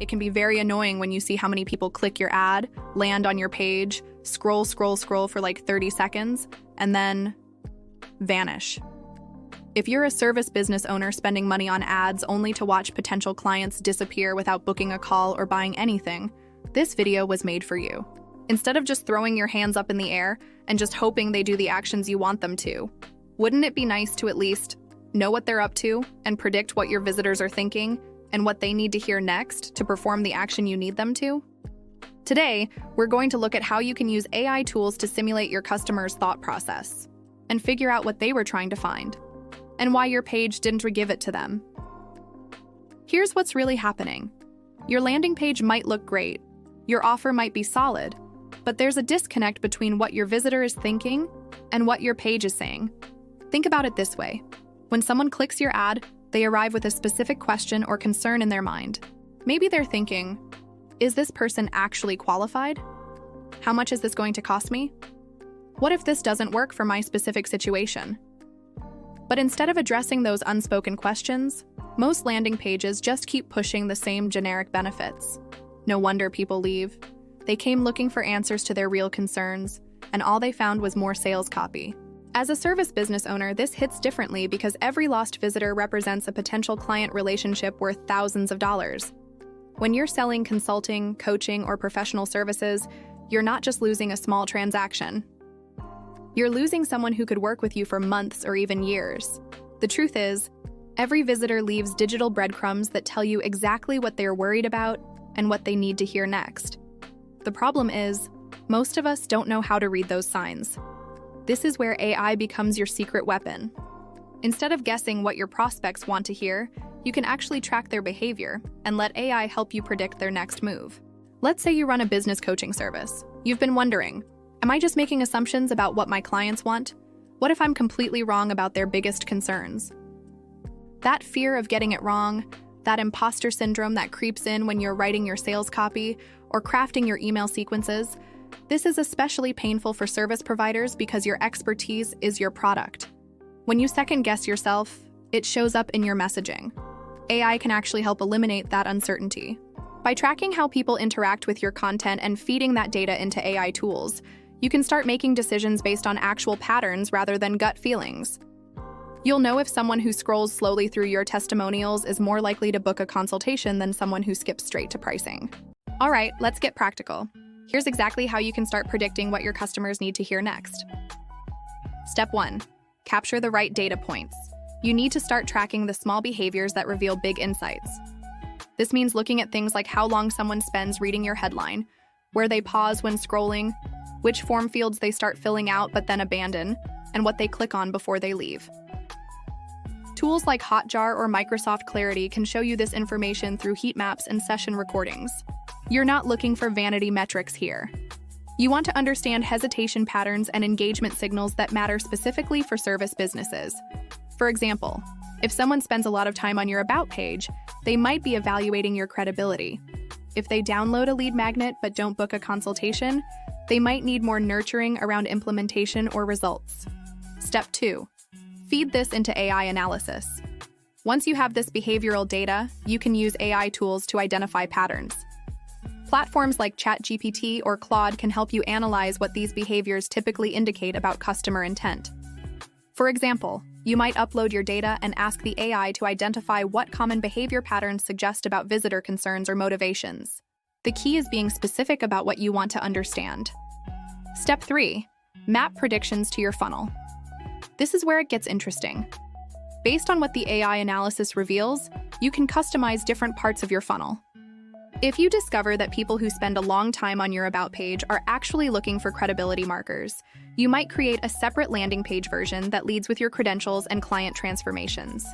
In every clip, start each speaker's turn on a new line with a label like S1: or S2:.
S1: It can be very annoying when you see how many people click your ad, land on your page, scroll for like 30 seconds, and then vanish. If you're a service business owner spending money on ads only to watch potential clients disappear without booking a call or buying anything, this video was made for you. Instead of just throwing your hands up in the air and just hoping they do the actions you want them to, wouldn't it be nice to at least know what they're up to and predict what your visitors are thinking and what they need to hear next to perform the action you need them to? Today, we're going to look at how you can use AI tools to simulate your customers' thought process and figure out what they were trying to find and why your page didn't give it to them. Here's what's really happening. Your landing page might look great, your offer might be solid, but there's a disconnect between what your visitor is thinking and what your page is saying. Think about it this way. When someone clicks your ad, they arrive with a specific question or concern in their mind. Maybe they're thinking, is this person actually qualified? How much is this going to cost me? What if this doesn't work for my specific situation? But instead of addressing those unspoken questions, most landing pages just keep pushing the same generic benefits. No wonder people leave. They came looking for answers to their real concerns, and all they found was more sales copy. As a service business owner, this hits differently because every lost visitor represents a potential client relationship worth thousands of dollars. When you're selling consulting, coaching, or professional services, you're not just losing a small transaction. You're losing someone who could work with you for months or even years. The truth is, every visitor leaves digital breadcrumbs that tell you exactly what they're worried about and what they need to hear next. The problem is, most of us don't know how to read those signs. This is where AI becomes your secret weapon. Instead of guessing what your prospects want to hear, you can actually track their behavior and let AI help you predict their next move. Let's say you run a business coaching service. You've been wondering, am I just making assumptions about what my clients want? What if I'm completely wrong about their biggest concerns? That fear of getting it wrong, that imposter syndrome that creeps in when you're writing your sales copy or crafting your email sequences, this is especially painful for service providers because your expertise is your product. When you second-guess yourself, it shows up in your messaging. AI can actually help eliminate that uncertainty. By tracking how people interact with your content and feeding that data into AI tools, you can start making decisions based on actual patterns rather than gut feelings. You'll know if someone who scrolls slowly through your testimonials is more likely to book a consultation than someone who skips straight to pricing. All right, let's get practical. Here's exactly how you can start predicting what your customers need to hear next. Step 1. Capture the right data points. You need to start tracking the small behaviors that reveal big insights. This means looking at things like how long someone spends reading your headline, where they pause when scrolling, which form fields they start filling out but then abandon, and what they click on before they leave. Tools like Hotjar or Microsoft Clarity can show you this information through heat maps and session recordings. You're not looking for vanity metrics here. You want to understand hesitation patterns and engagement signals that matter specifically for service businesses. For example, if someone spends a lot of time on your About page, they might be evaluating your credibility. If they download a lead magnet but don't book a consultation, they might need more nurturing around implementation or results. Step 2. Feed this into AI analysis. Once you have this behavioral data, you can use AI tools to identify patterns. Platforms like ChatGPT or Claude can help you analyze what these behaviors typically indicate about customer intent. For example, you might upload your data and ask the AI to identify what common behavior patterns suggest about visitor concerns or motivations. The key is being specific about what you want to understand. Step 3. Map predictions to your funnel. This is where it gets interesting. Based on what the AI analysis reveals, you can customize different parts of your funnel. If you discover that people who spend a long time on your About page are actually looking for credibility markers, you might create a separate landing page version that leads with your credentials and client transformations.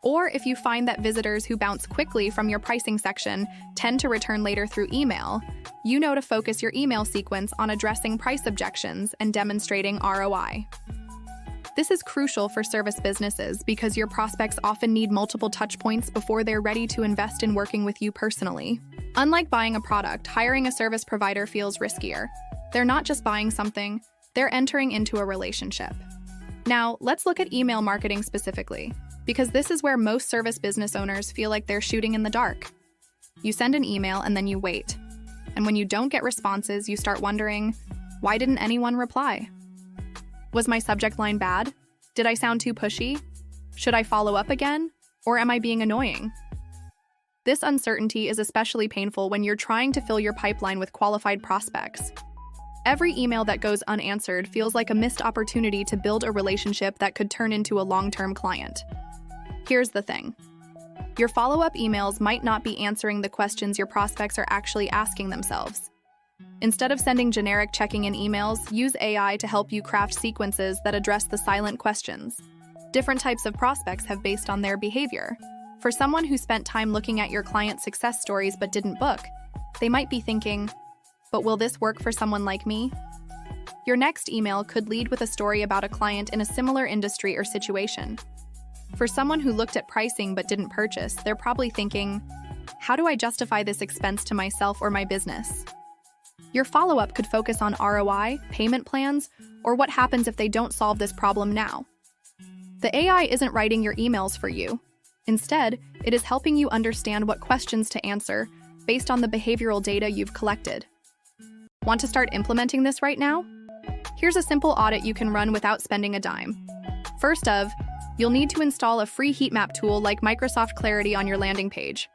S1: Or if you find that visitors who bounce quickly from your pricing section tend to return later through email, you know to focus your email sequence on addressing price objections and demonstrating ROI. This is crucial for service businesses because your prospects often need multiple touch points before they're ready to invest in working with you personally. Unlike buying a product, hiring a service provider feels riskier. They're not just buying something, they're entering into a relationship. Now, let's look at email marketing specifically, because this is where most service business owners feel like they're shooting in the dark. You send an email and then you wait. And when you don't get responses, you start wondering, why didn't anyone reply? Was my subject line bad? Did I sound too pushy? Should I follow up again? Or am I being annoying? This uncertainty is especially painful when you're trying to fill your pipeline with qualified prospects. Every email that goes unanswered feels like a missed opportunity to build a relationship that could turn into a long-term client. Here's the thing. Your follow-up emails might not be answering the questions your prospects are actually asking themselves. Instead of sending generic checking-in emails, use AI to help you craft sequences that address the silent questions. Different types of prospects have based on their behavior. For someone who spent time looking at your client's success stories but didn't book, they might be thinking, but will this work for someone like me? Your next email could lead with a story about a client in a similar industry or situation. For someone who looked at pricing but didn't purchase, they're probably thinking, how do I justify this expense to myself or my business? Your follow-up could focus on ROI, payment plans, or what happens if they don't solve this problem now. The AI isn't writing your emails for you. Instead, it is helping you understand what questions to answer based on the behavioral data you've collected. Want to start implementing this right now? Here's a simple audit you can run without spending a dime. First of, you'll need to install a free heat map tool like Microsoft Clarity on your landing page.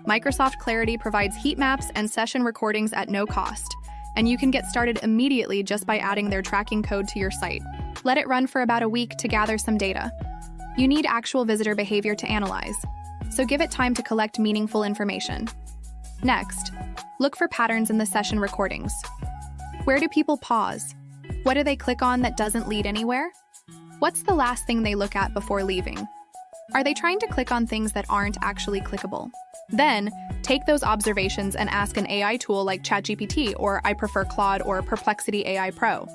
S1: Microsoft Clarity provides heat maps and session recordings at no cost, and you can get started immediately just by adding their tracking code to your site. Let it run for about a week to gather some data. You need actual visitor behavior to analyze, so give it time to collect meaningful information. Next, look for patterns in the session recordings. Where do people pause? What do they click on that doesn't lead anywhere? What's the last thing they look at before leaving? Are they trying to click on things that aren't actually clickable? Then, take those observations and ask an AI tool like ChatGPT, or I prefer Claude or Perplexity AI Pro.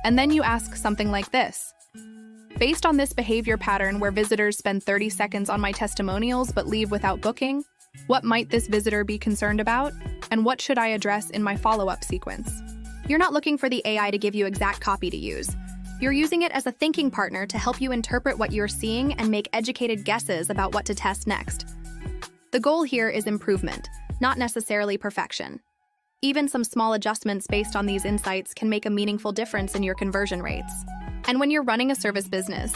S1: And then you ask something like this. Based on this behavior pattern where visitors spend 30 seconds on my testimonials but leave without booking, what might this visitor be concerned about? And what should I address in my follow-up sequence? You're not looking for the AI to give you exact copy to use. You're using it as a thinking partner to help you interpret what you're seeing and make educated guesses about what to test next. The goal here is improvement, not necessarily perfection. Even some small adjustments based on these insights can make a meaningful difference in your conversion rates. And when you're running a service business,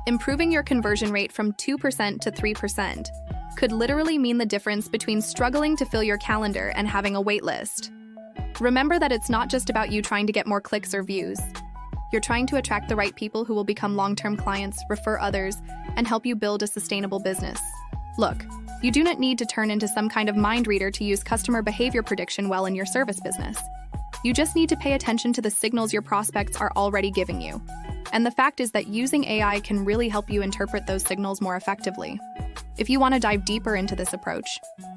S1: improving your conversion rate from 2% to 3% could literally mean the difference between struggling to fill your calendar and having a wait list. Remember that it's not just about you trying to get more clicks or views. You're trying to attract the right people who will become long-term clients, refer others, and help you build a sustainable business. Look, you do not need to turn into some kind of mind reader to use customer behavior prediction well in your service business. You just need to pay attention to the signals your prospects are already giving you. And the fact is that using AI can really help you interpret those signals more effectively. If you want to dive deeper into this approach,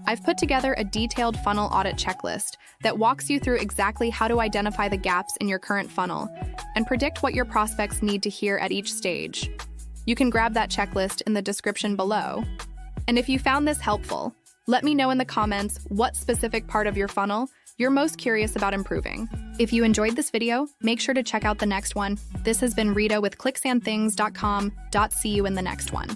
S1: I've put together a detailed funnel audit checklist that walks you through exactly how to identify the gaps in your current funnel and predict what your prospects need to hear at each stage. You can grab that checklist in the description below. And if you found this helpful, let me know in the comments what specific part of your funnel you're most curious about improving. If you enjoyed this video, make sure to check out the next one. This has been Rita with clicksandthings.com. See you in the next one.